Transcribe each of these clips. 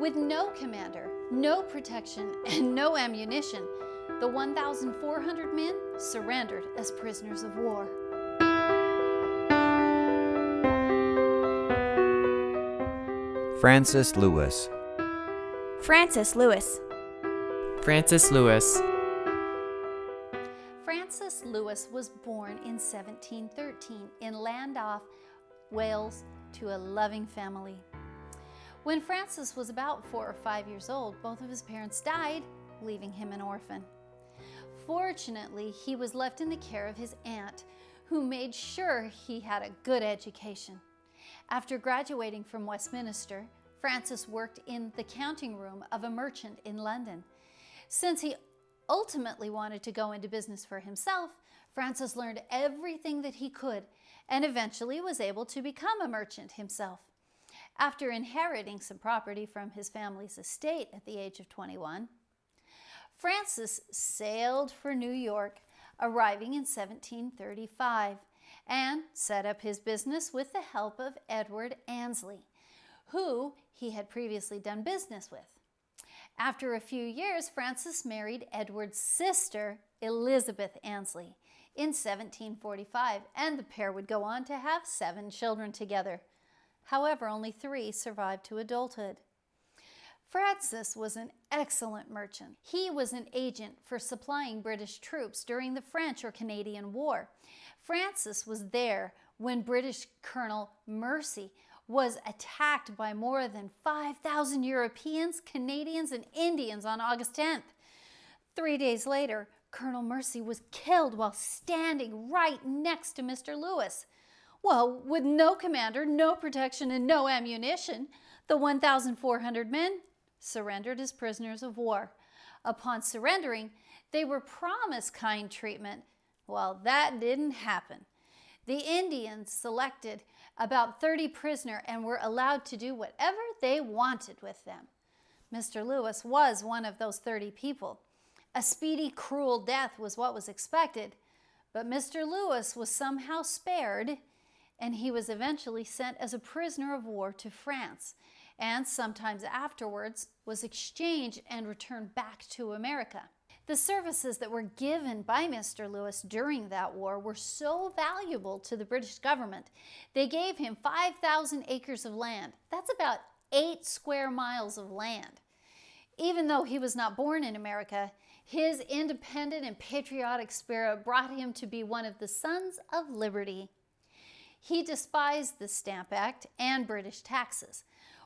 With no commander, no protection, and no ammunition, the 1,400 men surrendered as prisoners of war. Francis Lewis. Francis Lewis. Francis Lewis. Francis Lewis was born in 1713 in Llandaff, Wales, to a loving family. When Francis was about 4 or 5 years old, both of his parents died, leaving him an orphan. Fortunately, he was left in the care of his aunt, who made sure he had a good education. After graduating from Westminster, Francis worked in the counting room of a merchant in London. Since he ultimately wanted to go into business for himself, Francis learned everything that he could and eventually was able to become a merchant himself. After inheriting some property from his family's estate at the age of 21, Francis sailed for New York, arriving in 1735, and set up his business with the help of Edward Annesley, who he had previously done business with. After a few years, Francis married Edward's sister, Elizabeth Annesley, in 1745, and the pair would go on to have 7 children together. However, only 3 survived to adulthood. Francis was an excellent merchant. He was an agent for supplying British troops during the French or Canadian War. Francis was there when British Colonel Mercy was attacked by more than 5,000 Europeans, Canadians, and Indians on August 10th. 3 days later, Colonel Mercy was killed while standing right next to Mr. Lewis. Well, with no commander, no protection, and no ammunition, the 1,400 men surrendered as prisoners of war. Upon surrendering, they were promised kind treatment. Well, that didn't happen. The Indians selected about 30 prisoners and were allowed to do whatever they wanted with them. Mr. Lewis was one of those 30 people. A speedy, cruel death was what was expected, but Mr. Lewis was somehow spared, and he was eventually sent as a prisoner of war to France, and sometimes afterwards was exchanged and returned back to America. The services that were given by Mr. Lewis during that war were so valuable to the British government. They gave him 5,000 acres of land. That's about 8 square miles of land. Even though he was not born in America, his independent and patriotic spirit brought him to be one of the Sons of Liberty. He despised the Stamp Act and British taxes,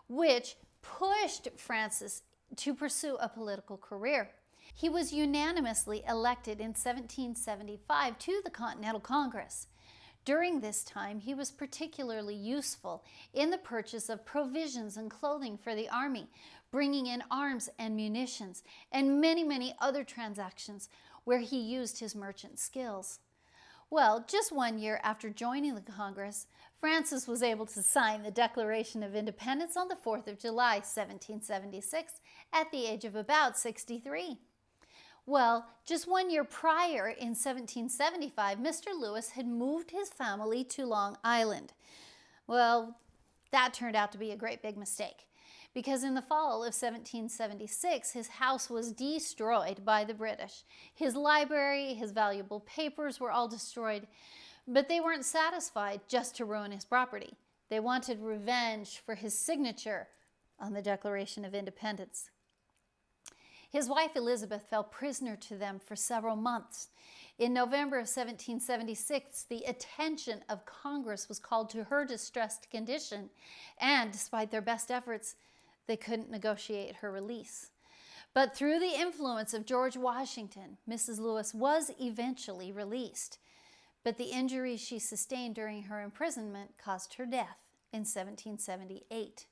which pushed Francis to pursue a political career. He was unanimously elected in 1775 to the Continental Congress. During this time, he was particularly useful in the purchase of provisions and clothing for the army, bringing in arms and munitions, and many, many other transactions where he used his merchant skills. Well, just 1 year after joining the Congress, Francis was able to sign the Declaration of Independence on the 4th of July, 1776, at the age of about 63. Well, just 1 year prior, in 1775, Mr. Lewis had moved his family to Long Island. Well, that turned out to be a great big mistake, because in the fall of 1776, his house was destroyed by the British. His library, his valuable papers were all destroyed, but they weren't satisfied just to ruin his property. They wanted revenge for his signature on the Declaration of Independence. His wife Elizabeth fell prisoner to them for several months. In November of 1776, the attention of Congress was called to her distressed condition, and despite their best efforts, they couldn't negotiate her release. But through the influence of George Washington, Mrs. Lewis was eventually released. But the injuries she sustained during her imprisonment caused her death in 1778.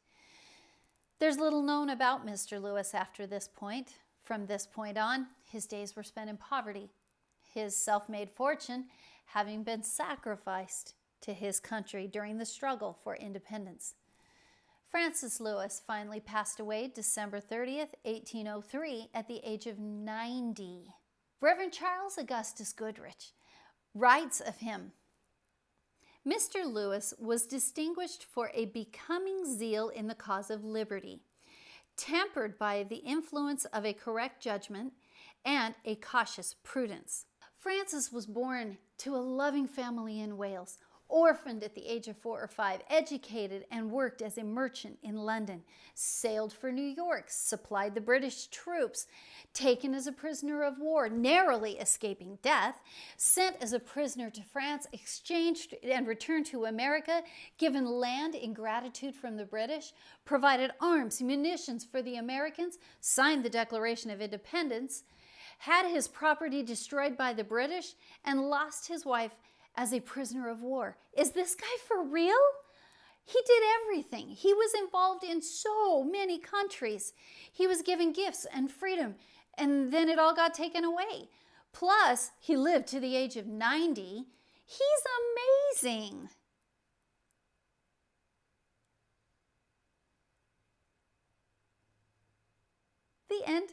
There's little known about Mr. Lewis after this point. From this point on, his days were spent in poverty, his self-made fortune having been sacrificed to his country during the struggle for independence. Francis Lewis finally passed away December 30th, 1803, at the age of 90. Reverend Charles Augustus Goodrich writes of him, Mr. Lewis was distinguished for a becoming zeal in the cause of liberty, tempered by the influence of a correct judgment and a cautious prudence. Francis was born to a loving family in Wales, orphaned at the age of 4 or 5, educated and worked as a merchant in London, sailed for New York, supplied the British troops, taken as a prisoner of war, narrowly escaping death, sent as a prisoner to France, exchanged and returned to America, given land in gratitude from the British, provided arms, munitions for the Americans, signed the Declaration of Independence, had his property destroyed by the British, and lost his wife as a prisoner of war. Is this guy for real? He did everything. He was involved in so many countries. He was given gifts and freedom, and then it all got taken away. Plus, he lived to the age of 90. He's amazing. The end.